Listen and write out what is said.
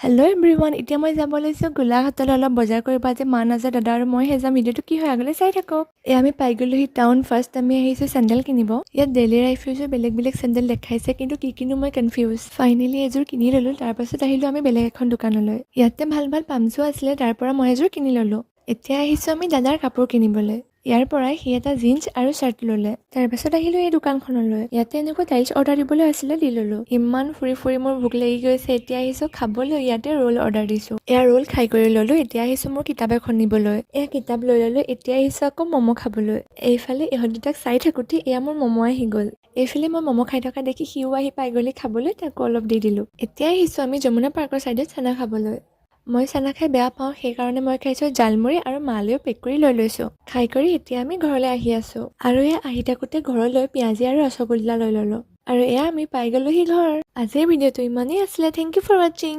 Hello' everyone, এতিয়া মই যাব লৈছোঁ গোলাঘাটলৈ অলপ বজাৰ কৰিব। আজি মা নাযায়, দাদা আৰু মই যাম। ভিডিঅ'টো কি হয় আগলৈ চাই থাকক। আমি পাই গ'লোহি টাউন। ফাৰ্ষ্ট আমি আহিছোঁ চেণ্ডেল কিনিব। ইয়াত ডেইলি ৰাইফিউজৰ বেলেগ বেলেগ চেণ্ডেল দেখাইছে, কিন্তু কি কিনো মই কনফিউজ। ফাইনেলি এযোৰ কিনি ল'লোঁ। তাৰপাছত আহিলোঁ আমি বেলেগ এখন দোকানলৈ। ইয়াতে ভাল ভাল পাম্পছো আছিলে, তাৰ পৰা মই এযোৰ কিনি ল'লোঁ। এতিয়া আহিছোঁ আমি দাদাৰ কাপোৰ কিনিবলৈ। ইয়াৰ পৰাই সি এটা জিন্স আৰু শ্বাৰ্ট ল'লে। তাৰপাছত আহিলোঁ এই দোকানখনলৈ। ইয়াতে এনেকুৱা টাইলছ অৰ্ডাৰ দিবলৈ আছিলে, দি ল'লোঁ। ইমান ফুৰি ফুৰি মোৰ ভোক লাগি গৈছে। এতিয়া আহিছোঁ খাবলৈ। ইয়াতে ৰোল অৰ্ডাৰ দিছোঁ। এয়া ৰোল খাই কৰি ল'লোঁ। এতিয়া আহিছোঁ মোৰ কিতাপ এখন নিবলৈ। এয়া কিতাপ লৈ ল'লোঁ। এতিয়া আহিছোঁ আকৌ ম'ম' খাবলৈ। এইফালে ইহঁত দুটাক চাই থাকোঁতে এয়া মোৰ ম'ম' আহি গ'ল। এইফালে মই ম'ম' খাই থকা দেখি সিও আহি পাই গ'লি খাবলৈ, তাকো অলপ দি দিলোঁ। এতিয়া আহিছোঁ আমি যমুনা পাৰ্কৰ চাইডত চানা খাবলৈ। মই চানা খাই বেয়া পাওঁ, সেইকাৰণে মই খাইছোঁ জালমুড়ি আৰু মালৈও পেক কৰি লৈ লৈছোঁ। খাই কৰি এতিয়া আমি ঘৰলৈ আহি আছোঁ। আৰু এয়া আহি থাকোঁতে ঘৰলৈ পিঁয়াজি আৰু ৰসগোল্লা লৈ ল'লোঁ। আৰু এয়া আমি পাই গ'লোহি ঘৰ। আজিৰ ভিডিঅ'টো ইমানেই আছিলে। থেংক ইউ ফৰ ৱাচিং।